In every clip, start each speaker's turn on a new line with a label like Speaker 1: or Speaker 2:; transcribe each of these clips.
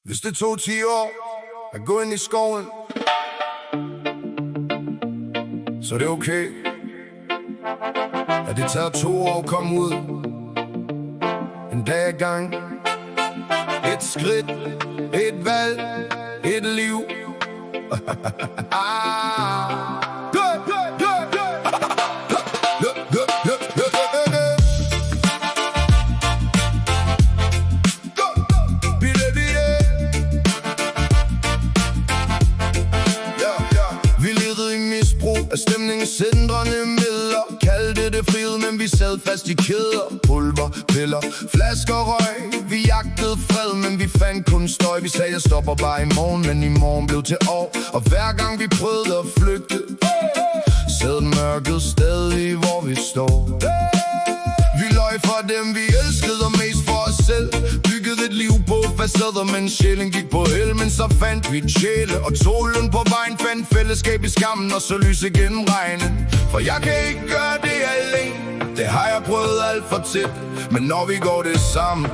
Speaker 1: Hvis det tog 10 år at gå ind i skoven, så er det okay, at det tager 2 år at komme ud. En dag ad gang, et skridt, et valg, et liv. Vi levede i misbrug af stemningsændrende midler. Kaldte det frihed, men vi sad fast i kæder. Pulver, piller, flasker, røg. Vi jagtede fred, men vi fandt kun støj. Vi sagde, jeg stopper bare i morgen, men i morgen blev til år. Og hver gang vi prøvede at flygte, sad mørket stadig, hvor vi står. Vi løj for dem, vi elskede, og mest for os selv. Byggede et liv på facader, men sjælen gik på held. Men så fandt vi et sjæle, og solen på vejen fandt fællesskab i skammen, og så lys igennem regnen. For jeg kan ikke gøre det alene, det har jeg prøvet alt for tit. Men når vi går det sammen,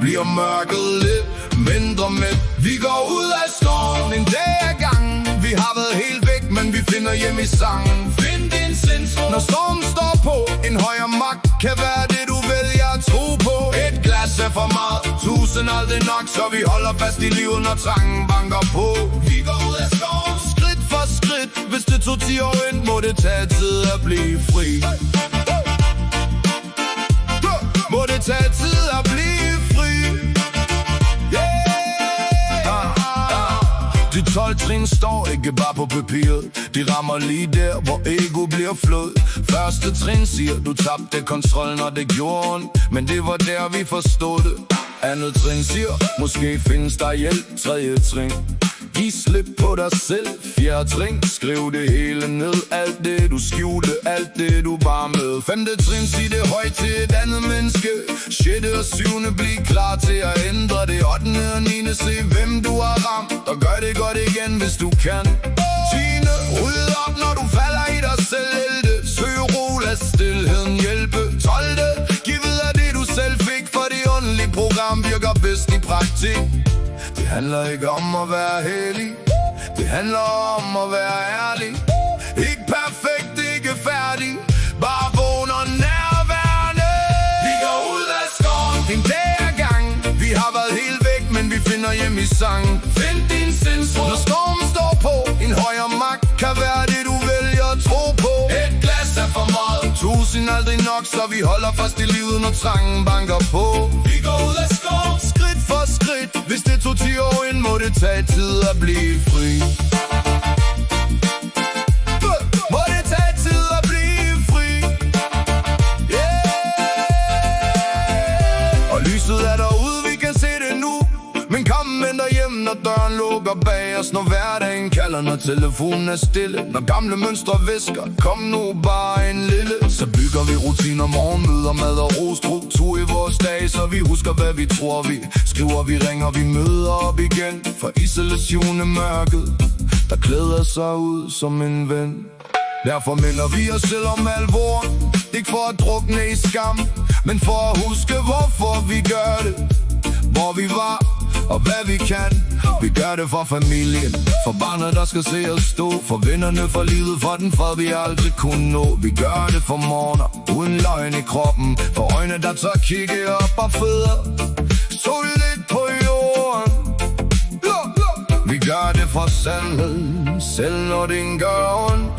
Speaker 1: bliver mørket lidt mindre med. Vi går ud af stormen en dag ad gangen. Vi har været helt væk, men vi finder hjem i sangen. Find din sindsro, når stormen står på. En højere magt kan være det, du vælger at tro på. Et glas er for meget, 1000 aldrig nok. Så vi holder fast i livet, når trangen banker på. Vi går ud af skoven, skridt for skridt. Hvis det tog 10 år ind, må det tage tid at blive fri. Må det tage tid at blive fri. De 12 trin står ikke bare på papiret. De rammer lige der, hvor ego bliver flod. Første trin siger, du tabte kontrollen, og det gjorde ondt. Men det var der, vi forstod det. Andet trin siger, måske findes der hjælp. Tredje trin, giv slip på dig selv. Fjerde trin, skriv det hele ned. Alt det du skjulte, alt det du bare med. Femte trin, sig det højt til et andet menneske. Sjette og syvende, bliv klar til at ændre det. 8. og 9. se hvem du har ramt, og gør det godt igen, hvis du kan. 10. ryd op, når du falder i dig selv. 11. søg ro, lad stilheden hjælpe. 12. giv videre det du selv fik, for det åndelige program virker bedst i praktik. Det handler ikke om at være hellig, det handler om at være ærlig. Ikke perfekt, ikke færdig, bare vågen og nærværende. Vi går ud af skoven en dag ad gang. Vi har været helt væk, men vi finder hjem i sangen. Find din sindsro, når stormen står på. En højere magt kan være det, du vælger at tro på. Et glas er for meget, 1000 aldrig nok. Så vi holder fast i livet, når trangen banker på. Vi går ud af skoven, skridt for skridt. Hvis det tog 10 år ind, må det tage tid at blive fri. Må det tage tid at blive fri. Yeah. Og lyset er derude, vi kan se det nu. Men kom med derhjem, når døren lukker bag os. Når hverdagen kalder, når telefonen er stille. Når gamle mønstre visker, kom nu bare en lille. Så bygger vi rutiner, morgenmøder, mad og ro. Struktur i vores dag, så vi husker hvad vi tror. Vi skriver, vi ringer, vi møder op igen. For isolation er mørket, der klæder sig ud som en ven. Derfor minder vi os selv om alvor. Ikke for at drukne i skam, men for at huske hvorfor vi gør det. Hvor vi var og hvad vi kan. Vi gør det for familien, for barnet der skal se os stå. For vennerne, for livet, for den fred vi aldrig kunne nå. Vi gør det for morgener, uden løgn i kroppen. For øjne der tør kigge op og fødder solidt på jorden. Vi gør det for sandheden, selv når det gør ondt.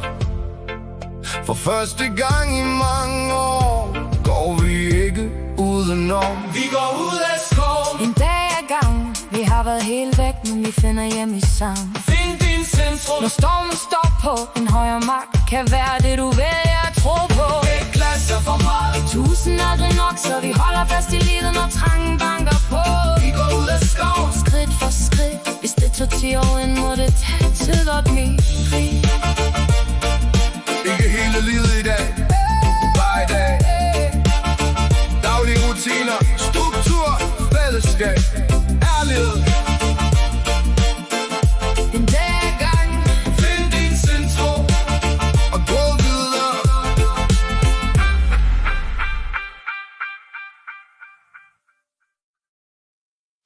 Speaker 1: For første gang i mange år går vi ikke udenom.
Speaker 2: Vi går ud af skoven
Speaker 3: en dag ad gangen. Vi har været helt væk, men vi finder hjem i sang.
Speaker 2: Find din sindsro,
Speaker 3: når stormen står på. En højere magt kan være det, du vælger at tro på.
Speaker 2: Et glas er for meget,
Speaker 3: 1000 aldrig nok, så vi holder fast i livet, når trangen banker på.